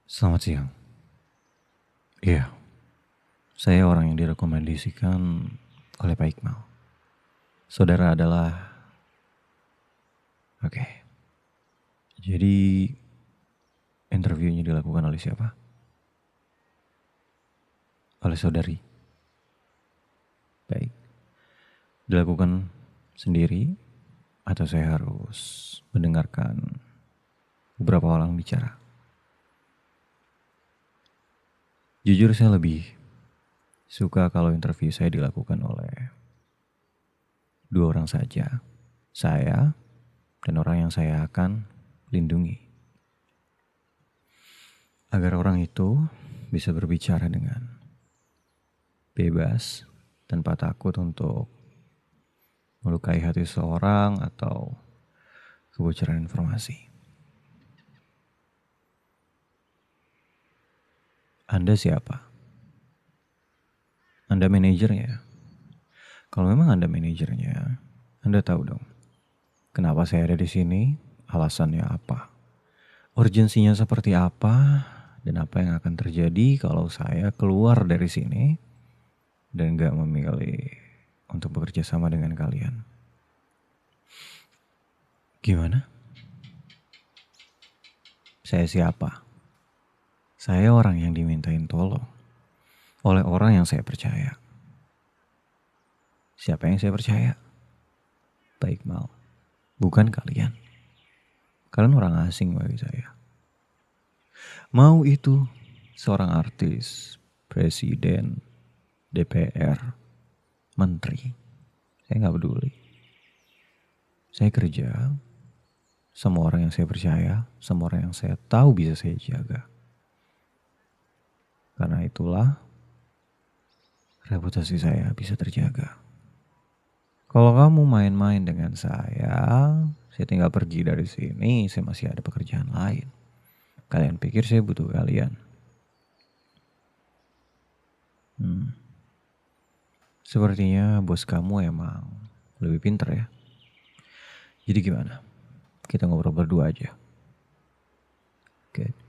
Selamat siang. Iya, saya orang yang direkomendasikan oleh Pak Iqmal. Saudara adalah... Oke, jadi interviewnya dilakukan oleh siapa? Oleh saudari. Baik. Dilakukan sendiri atau saya harus mendengarkan beberapa orang bicara? Jujur saya lebih suka kalau interview saya dilakukan oleh dua orang saja. Saya dan orang yang saya akan lindungi. Agar orang itu bisa berbicara dengan bebas tanpa takut untuk melukai hati seseorang atau kebocoran informasi. Anda siapa? Anda manajernya? Kalau memang Anda manajernya, Anda tahu dong kenapa saya ada di sini, alasannya apa, urgensinya seperti apa, dan apa yang akan terjadi kalau saya keluar dari sini dan gak memilih untuk bekerja sama dengan kalian. Gimana? Saya siapa? Saya orang yang dimintain tolong oleh orang yang saya percaya. Siapa yang saya percaya? Pak Iqmal. Bukan kalian. Kalian orang asing bagi saya. Mau itu seorang artis, presiden, DPR, menteri. Saya gak peduli. Saya kerja sama orang yang saya percaya, sama orang yang saya tahu bisa saya jaga. Karena itulah reputasi saya bisa terjaga. Kalau kamu main-main dengan saya tinggal pergi dari sini, saya masih ada pekerjaan lain. Kalian pikir saya butuh kalian? Sepertinya bos kamu emang lebih pintar ya. Jadi gimana? Kita ngobrol berdua aja. Oke.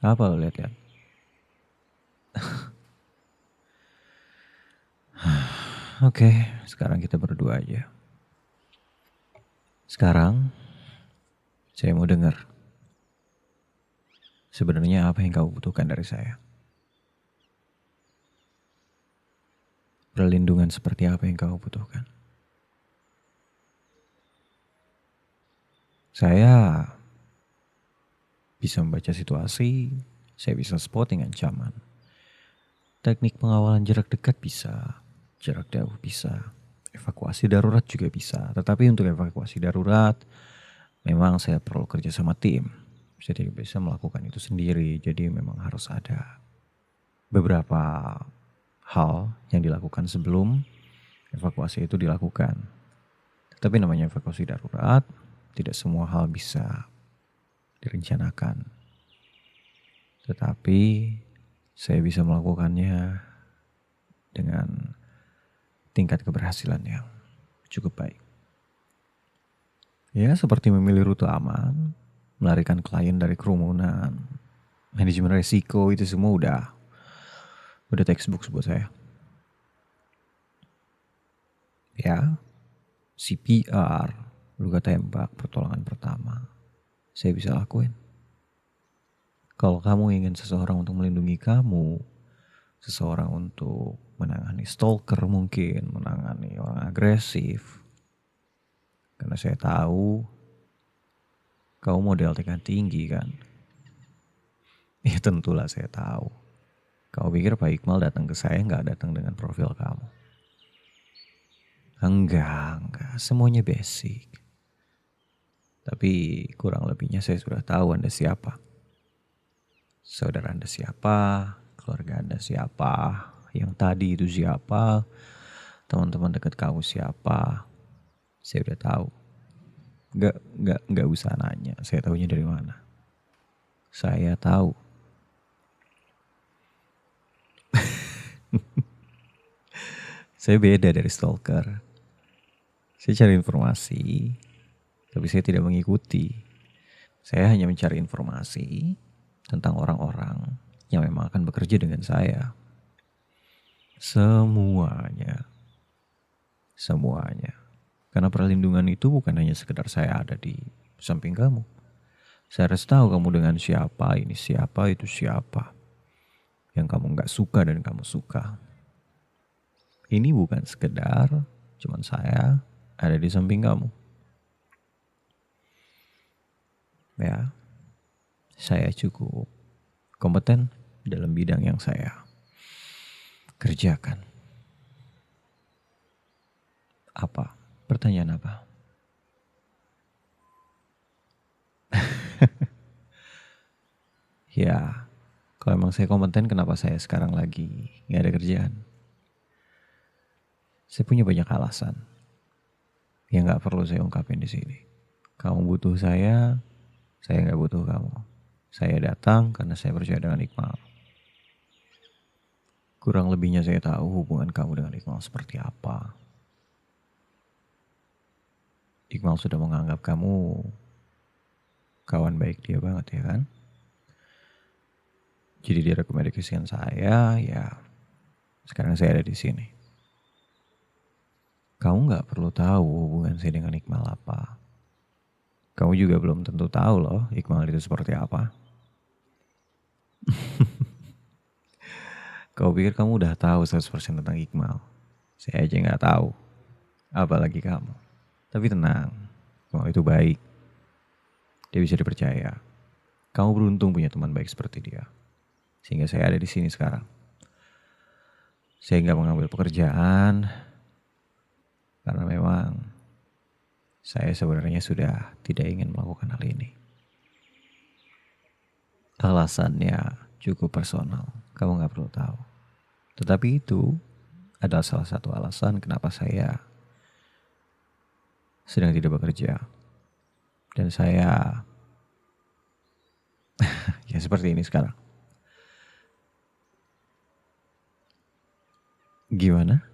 Apa lo lihat-lihat? Oke, sekarang kita berdua aja. Sekarang saya mau dengar. Sebenarnya apa yang kamu butuhkan dari saya? Perlindungan seperti apa yang kamu butuhkan? Saya bisa membaca situasi, saya bisa spotting ancaman. Teknik pengawalan jarak dekat bisa, jarak jauh bisa, evakuasi darurat juga bisa. Tetapi untuk evakuasi darurat, memang saya perlu kerja sama tim. Saya tidak bisa melakukan itu sendiri, jadi memang harus ada beberapa hal yang dilakukan sebelum evakuasi itu dilakukan. Tapi namanya evakuasi darurat, tidak semua hal bisa direncanakan. Tetapi saya bisa melakukannya dengan tingkat keberhasilan yang cukup baik. Ya, seperti memilih rute aman, melarikan klien dari kerumunan, manajemen resiko, itu semua udah textbook buat saya. Ya, CPR, luka tembak, pertolongan pertama, saya bisa lakuin. Kalau kamu ingin seseorang untuk melindungi kamu, seseorang untuk menangani stalker mungkin, menangani orang agresif, karena saya tahu kamu model tingkat tinggi kan. Ya tentulah saya tahu. Kamu pikir Pak Iqmal datang ke saya gak datang dengan profil kamu? Enggak. Semuanya basic. Tapi kurang lebihnya saya sudah tahu Anda siapa. Saudara Anda siapa, keluarga Anda siapa, yang tadi itu siapa, teman-teman dekat kamu siapa. Saya udah tahu. Gak usah nanya, saya tahunya dari mana. Saya tahu. Saya beda dari stalker. Saya cari informasi, tapi saya tidak mengikuti. Saya hanya mencari informasi tentang orang-orang yang memang akan bekerja dengan saya. Semuanya. Semuanya. Karena perlindungan itu bukan hanya sekedar saya ada di samping kamu. Saya harus tahu kamu dengan siapa, ini siapa, itu siapa. Yang kamu gak suka dan kamu suka. Ini bukan sekedar cuman saya ada di samping kamu. Ya, saya cukup kompeten dalam bidang yang saya kerjakan. Apa? Pertanyaan apa? Ya, kalau emang saya kompeten, kenapa saya sekarang lagi gak ada kerjaan? Saya punya banyak alasan yang gak perlu saya ungkapin di sini. Kamu butuh saya gak butuh kamu. Saya datang karena saya percaya dengan Iqmal. Kurang lebihnya saya tahu hubungan kamu dengan Iqmal seperti apa. Iqmal sudah menganggap kamu kawan baik dia banget, ya kan? Jadi dia rekomendasikan saya, ya sekarang saya ada di sini. Kamu gak perlu tahu hubungan saya dengan Iqmal apa. Kamu juga belum tentu tahu loh Iqmal itu seperti apa. Kau pikir kamu udah tahu 100% tentang Iqmal? Saya aja gak tahu. Apalagi kamu. Tapi tenang, Iqmal itu baik. Dia bisa dipercaya. Kamu beruntung punya teman baik seperti dia. Sehingga saya ada di sini sekarang. Saya gak mengambil pekerjaan karena memang saya sebenarnya sudah tidak ingin melakukan hal ini. Alasannya cukup personal, kamu gak perlu tahu. Tetapi itu adalah salah satu alasan kenapa saya sedang tidak bekerja. Dan saya ya seperti ini sekarang. Gimana?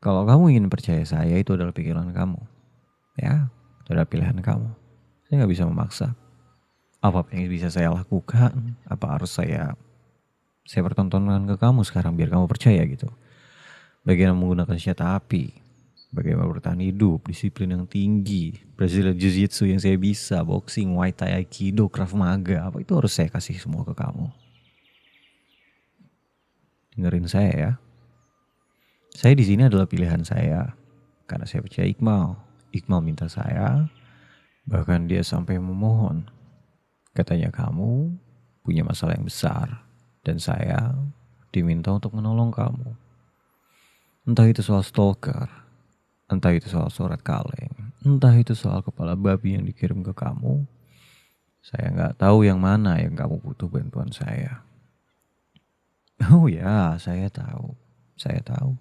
Kalau kamu ingin percaya saya, itu adalah pikiran kamu. Ya, itu adalah pilihan kamu. Saya gak bisa memaksa. Apa yang bisa saya lakukan? Apa harus saya pertontonkan ke kamu sekarang biar kamu percaya gitu? Bagaimana menggunakan senjata api? Bagaimana bertahan hidup, disiplin yang tinggi, Brazilian Jiu-Jitsu yang saya bisa, boxing, Muay Thai, Aikido, Krav Maga, apa itu harus saya kasih semua ke kamu? Dengerin saya ya. Saya di sini adalah pilihan saya karena saya percaya Iqmal. Iqmal minta saya, bahkan dia sampai memohon. Katanya kamu punya masalah yang besar dan saya diminta untuk menolong kamu. Entah itu soal stalker, entah itu soal surat kaleng, entah itu soal kepala babi yang dikirim ke kamu. Saya gak tahu yang mana yang kamu butuh bantuan saya. Oh ya, saya tahu. Saya tahu.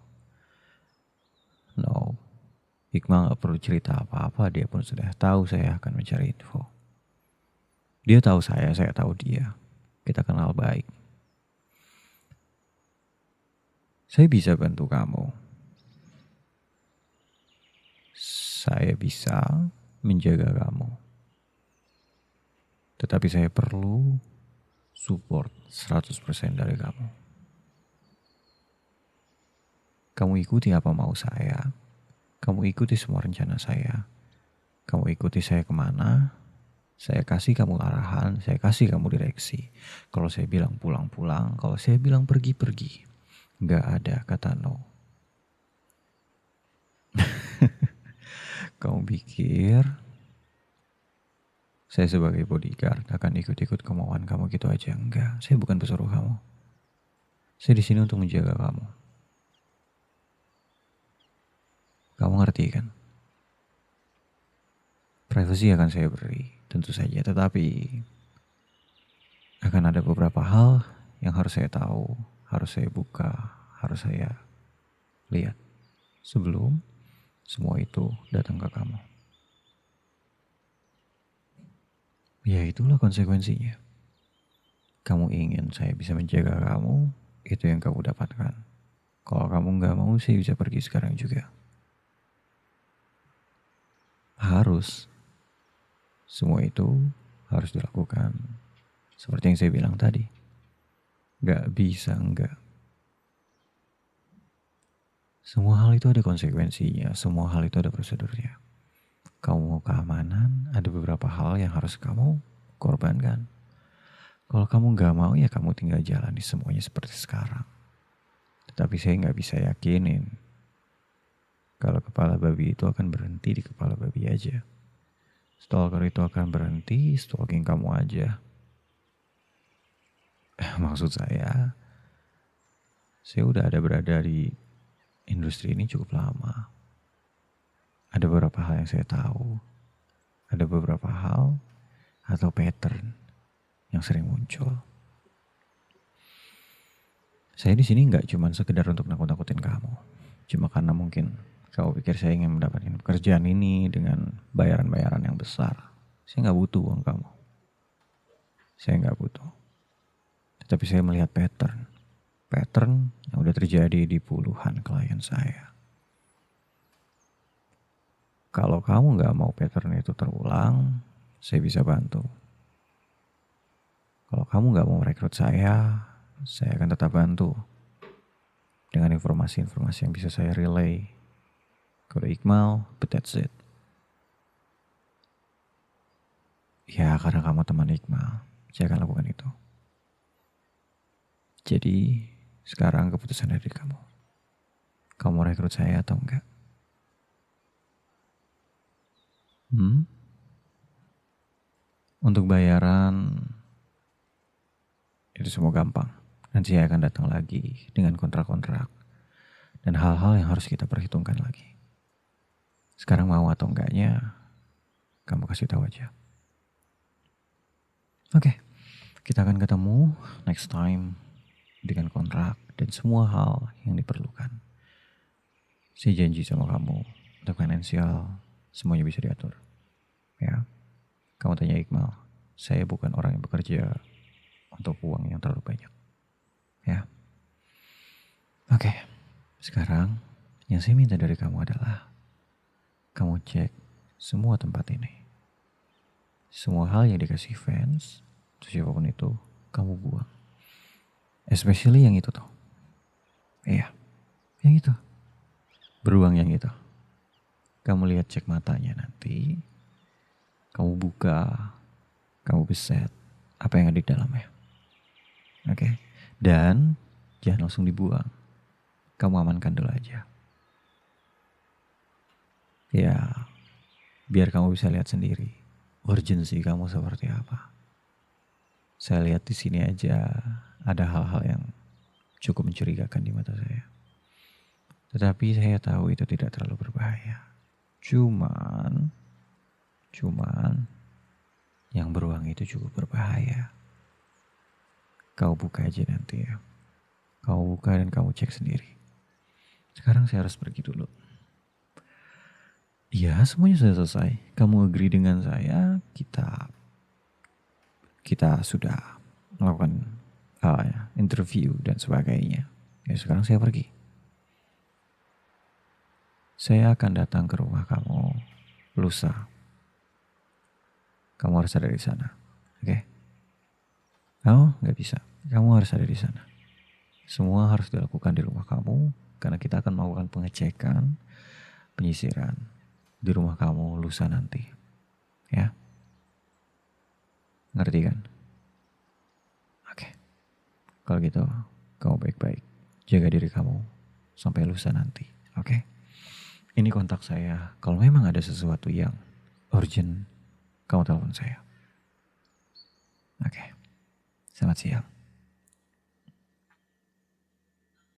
No, Iqmal gak perlu cerita apa-apa. Dia pun sudah tahu saya akan mencari info. Dia tahu saya tahu dia. Kita kenal baik. Saya bisa bantu kamu. Saya bisa menjaga kamu. Tetapi saya perlu support 100% dari kamu. Kamu ikuti apa mau saya. Kamu ikuti semua rencana saya. Kamu ikuti saya kemana. Saya kasih kamu arahan. Saya kasih kamu direksi. Kalau saya bilang pulang-pulang. Kalau saya bilang pergi-pergi. Gak ada kata no. Kamu pikir saya sebagai bodyguard akan ikut-ikut kemauan kamu gitu aja? Enggak, saya bukan pesuruh kamu. Saya di sini untuk menjaga kamu. Kamu ngerti kan? Privasi akan saya beri, tentu saja. Tetapi akan ada beberapa hal yang harus saya tahu, harus saya buka, harus saya lihat sebelum semua itu datang ke kamu. Ya itulah konsekuensinya. Kamu ingin saya bisa menjaga kamu, itu yang kamu dapatkan. Kalau kamu gak mau, saya bisa pergi sekarang juga. Harus. Semua itu harus dilakukan seperti yang saya bilang tadi. Gak bisa enggak. Semua hal itu ada konsekuensinya, semua hal itu ada prosedurnya. Kamu mau keamanan, ada beberapa hal yang harus kamu korbankan. Kalau kamu gak mau, ya kamu tinggal jalani semuanya seperti sekarang. Tetapi saya gak bisa yakinin kalau kepala babi itu akan berhenti di kepala babi aja. Stalker itu akan berhenti stalking kamu aja. Maksud saya udah ada berada di industri ini cukup lama. Ada beberapa hal yang saya tahu. Ada beberapa hal atau pattern yang sering muncul. Saya di sini nggak cuma sekedar untuk nakut-nakutin kamu. Cuma karena mungkin kamu pikir saya ingin mendapatkan pekerjaan ini dengan bayaran-bayaran yang besar. Saya nggak butuh uang kamu. Saya nggak butuh. Tetapi saya melihat pattern yang udah terjadi di puluhan klien saya. Kalau kamu nggak mau pattern itu terulang, saya bisa bantu. Kalau kamu nggak mau merekrut saya akan tetap bantu dengan informasi-informasi yang bisa saya relay ke Iqmal, but that's it. Ya, karena kamu teman Iqmal, saya akan lakukan itu. Jadi, sekarang keputusan dari kamu. Kamu mau rekrut saya atau enggak? Untuk bayaran, itu semua gampang. Nanti saya akan datang lagi dengan kontrak-kontrak dan hal-hal yang harus kita perhitungkan lagi. Sekarang mau atau enggaknya, kamu kasih tahu aja. Oke, kita akan ketemu next time dengan kontrak dan semua hal yang diperlukan. Saya janji sama kamu, untuk finansial semuanya bisa diatur. Ya, kamu tanya Iqmal, saya bukan orang yang bekerja untuk uang yang terlalu banyak. Ya, oke. Sekarang yang saya minta dari kamu adalah kamu cek semua tempat ini. Semua hal yang dikasih fans, siapapun itu, kamu buang. Especially yang itu tuh. Iya, yang itu. Beruang yang itu. Kamu lihat cek matanya nanti. Kamu buka. Kamu beset apa yang ada di dalamnya. Oke. Dan jangan langsung dibuang. Kamu amankan dulu aja. Ya, biar kamu bisa lihat sendiri urgensi kamu seperti apa. Saya lihat di sini aja ada hal-hal yang cukup mencurigakan di mata saya. Tetapi saya tahu itu tidak terlalu berbahaya. Cuman yang beruang itu cukup berbahaya. Kau buka aja nanti ya. Kau buka dan kamu cek sendiri. Sekarang saya harus pergi dulu. Ya, semuanya sudah selesai. Kamu agree dengan saya, kita sudah melakukan interview dan sebagainya. Ya, sekarang saya pergi. Saya akan datang ke rumah kamu lusa. Kamu harus ada di sana. Oke? Oh, nggak bisa. Kamu harus ada di sana. Semua harus dilakukan di rumah kamu karena kita akan melakukan pengecekan, penyisiran di rumah kamu lusa nanti. Ya? Ngerti kan? Oke. Kalau gitu, kamu baik-baik. Jaga diri kamu sampai lusa nanti. Oke? Ini kontak saya. Kalau memang ada sesuatu yang urgent, kamu telepon saya. Oke. Selamat siang.